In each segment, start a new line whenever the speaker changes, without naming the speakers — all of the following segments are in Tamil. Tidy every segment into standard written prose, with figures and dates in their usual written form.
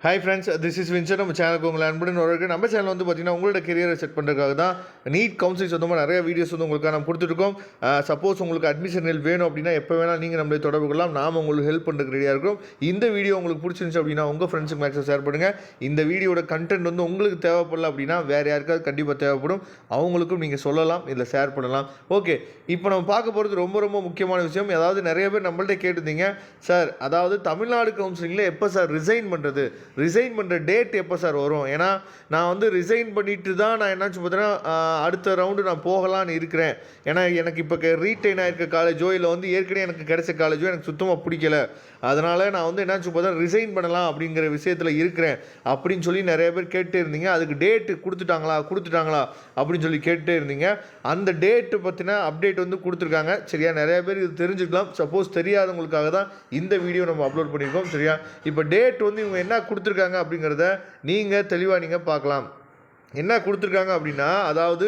Hi friends, this is Vinson. நம்ம சேனலுக்கு உங்களை அன்புடன் வரவேற்கு. நம்ம சேனல் வந்து பார்த்தீங்கன்னா உங்களோட கெரியரை செட் பண்ணுறதுக்காக தான் நீட் கவுன்சிலிங் சொந்தமாக நிறைய வீடியோஸ் வந்து உங்களுக்கு நம்ம கொடுத்துருக்கோம். சப்போஸ் உங்களுக்கு அட்மிஷன் ஹெல்ப் வேணும் அப்படின்னா எப்போ வேணால் நீங்கள் நம்மளை தொடர்பு கொள்ளலாம். நாம் உங்களுக்கு ஹெல்ப் பண்ணுறதுக்கு ரெடியாக இருக்கும். இந்த வீடியோ உங்களுக்கு பிடிச்சிருந்துச்சு அப்படின்னா உங்கள் ஃப்ரெண்ட்ஸுக்கு மேக்ஸிமம் ஷேர் பண்ணுங்கள். இந்த வீடியோட கண்டென்ட் வந்து உங்களுக்கு தேவைப்படல அப்படின்னா வேறு யாருக்காவது கண்டிப்பாக தேவைப்படும், அவங்களுக்கும் நீங்கள் சொல்லலாம், இதில் ஷேர் பண்ணலாம். ஓகே, இப்போ நம்ம பார்க்க போகிறது ரொம்ப ரொம்ப முக்கியமான விஷயம். அதாவது நிறைய பேர் நம்மள்ட்ட கேட்டிருந்தீங்க, சார் அதாவது தமிழ்நாடு கவுன்சிலிங்கில் எப்போ சார் ரிசைன் பண்ணுறது, ரிசைன் பண்ணுற டேட் எப்போ சார் வரும்? ஏன்னா நான் வந்து ரிசைன் பண்ணிட்டு தான் நான் என்னாச்சு பார்த்தீங்கன்னா அடுத்த ரவுண்டு நான் போகலான்னு இருக்கிறேன். ஏன்னா எனக்கு இப்போ ரீட்டைன் ஆகிருக்க காலேஜோ இல்லை வந்து ஏற்கனவே எனக்கு கிடைச்ச காலேஜோ எனக்கு சுத்தமாக பிடிக்கல. அதனால் நான் வந்து என்னாச்சு பார்த்தா ரிசைன் பண்ணலாம் அப்படிங்கிற விஷயத்தில் இருக்கிறேன் அப்படின்னு சொல்லி நிறைய பேர் கேட்டே இருந்தீங்க. அதுக்கு டேட்டு கொடுத்துட்டாங்களா அப்படின்னு சொல்லி கேட்டே இருந்தீங்க. அந்த டேட்டு பற்றின அப்டேட் வந்து கொடுத்துருக்காங்க. சரியா, நிறைய பேர் இது தெரிஞ்சுக்கலாம். சப்போஸ் தெரியாதவங்களுக்காக தான் இந்த வீடியோ நம்ம அப்லோட் பண்ணியிருக்கோம். சரியா, இப்போ டேட் வந்து இவங்க என்ன கொடுத்துருக்காங்க அப்படிங்கிறத நீங்கள் தெளிவாக நீங்கள் பார்க்கலாம். என்ன கொடுத்துருக்காங்க அப்படின்னா, அதாவது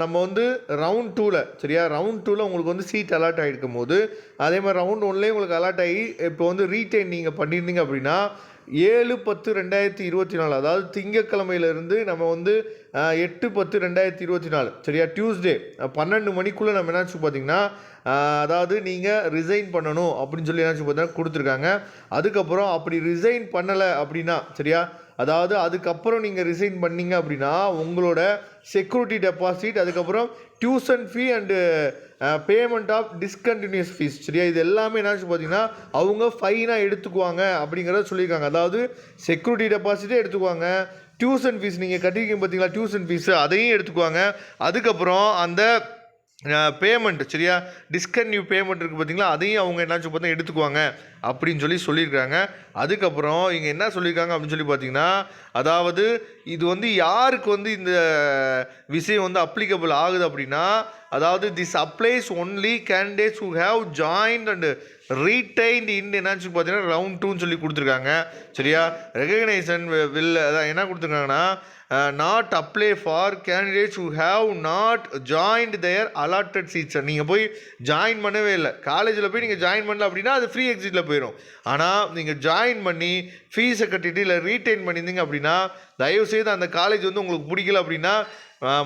நம்ம வந்து ரவுண்ட் 2ல், சரியா, ரவுண்ட் 2ல் உங்களுக்கு வந்து சீட் அலாட் ஆகிருக்கும் போது அதே மாதிரி ரவுண்ட் 1லேயே உங்களுக்கு அலாட் ஆகி இப்போ வந்து ரீட்டைன் நீங்கள் பண்ணியிருந்தீங்க அப்படின்னா 7/10/2024, அதாவது திங்கக்கிழமையிலேருந்து நம்ம வந்து 8/10/2024, சரியா, டியூஸ்டே 12 மணிக்குள்ளே நம்ம என்னாச்சு பார்த்தீங்கன்னா அதாவது நீங்கள் ரிசைன் பண்ணணும் அப்படின்னு சொல்லி என்னாச்சு பார்த்தீங்கன்னா கொடுத்துருக்காங்க. அதுக்கப்புறம் அப்படி ரிசைன் பண்ணலை அப்படின்னா, சரியா, அதாவது அதுக்கப்புறம் நீங்கள் ரிசைன் பண்ணீங்க அப்படின்னா உங்களோட செக்யூரிட்டி டெபாசிட், அதுக்கப்புறம் tuition fee and payment of discontinues fees, சரியா, இது எல்லாமே என்னாச்சு பார்த்தீங்கன்னா அவங்க ஃபைனாக எடுத்துக்குவாங்க அப்படிங்கிறத சொல்லியிருக்காங்க. அதாவது செக்யூரிட்டி டெபாசிட்டே எடுத்துக்குவாங்க, டியூஷன் ஃபீஸ் நீங்கள் கட்டிருக்கீங்க பார்த்தீங்களா, டியூஷன் ஃபீஸு அதையும் எடுத்துக்குவாங்க. அதுக்கப்புறம் அந்த பேமெண்ட், சரியா, டிஸ்கன்டினியூ பேமெண்ட் இருக்குது பார்த்தீங்களா, அதையும் அவங்க என்னாச்சு பார்த்தா எடுத்துக்குவாங்க அப்படின்னு சொல்லி சொல்லியிருக்காங்க. அதுக்கப்புறம் இங்கே என்ன சொல்லியிருக்காங்க அப்படின்னு சொல்லி பார்த்தீங்கன்னா, அதாவது இது வந்து யாருக்கு வந்து இந்த விஷயம் வந்து அப்ளிகபிள் ஆகுது அப்படின்னா, அதாவது this applies only candidates who have joined and retained in என்னாச்சு பார்த்தீங்கன்னா ரவுண்ட் 2ன்னு சொல்லி கொடுத்துருக்காங்க. சரியா, ரெகக்னைசேஷன் வில் அதான் என்ன கொடுத்துருக்காங்கன்னா not apply for candidates who have not joined their allotted seats. நீங்கள் போய் ஜாயின் பண்ணவே இல்லை, காலேஜில் போய் நீங்கள் ஜாயின் பண்ணல அப்படின்னா அது ஃப்ரீ எக்ஸிட்டில் போயிடும். ஆனால் நீங்கள் ஜாயின் பண்ணி ஃபீஸை கட்டிட்டு இல்லை ரீட்டைன் பண்ணியிருந்தீங்க அப்படின்னா தயவுசெய்து அந்த காலேஜ் வந்து உங்களுக்கு பிடிக்கல அப்படின்னா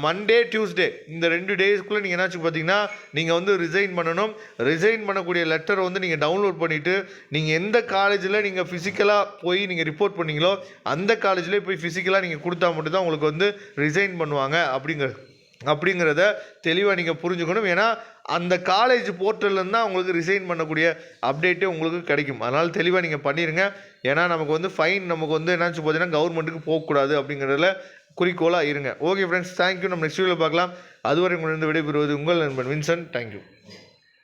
மண்டே டியூஸ்டே இந்த 2 டேஸ்க்குள்ளே நீங்கள் என்னாச்சு பார்த்தீங்கன்னா நீங்கள் வந்து ரிசைன் பண்ணணும். ரிசைன் பண்ணக்கூடிய லெட்டரை வந்து நீங்கள் டவுன்லோட் பண்ணிவிட்டு நீங்கள் எந்த காலேஜில் நீங்கள் ஃபிசிக்கலாக போய் நீங்கள் ரிப்போர்ட் பண்ணீங்களோ அந்த காலேஜ்லேயே போய் ஃபிசிக்கலாக நீங்கள் கொடுத்தா மட்டும்தான் உங்களுக்கு வந்து ரிசைன் பண்ணுவாங்க அப்படிங்கிறத தெளிவாக நீங்கள் புரிஞ்சுக்கணும். ஏன்னா அந்த காலேஜ் போர்ட்டல்லேருந்து தான் உங்களுக்கு ரிசைன் பண்ணக்கூடிய அப்டேட்டே உங்களுக்கு கிடைக்கும். அதனால் தெளிவாக நீங்கள் பண்ணிடுங்க. ஏன்னா நமக்கு வந்து ஃபைன் நமக்கு வந்து என்னாச்சு பார்த்தீங்கன்னா கவர்மெண்ட்டுக்கு போகக்கூடாது அப்படிங்கிறதுல குறிக்கோளாக இருங்க. Okay friends, thank you. நம்ம நெக்ஸ்ட் வீடியோவில் பார்க்கலாம். அதுவரை உங்களிடம் விடைபெறுவது உங்கள் நண்பன் வின்சன். தேங்க்யூ.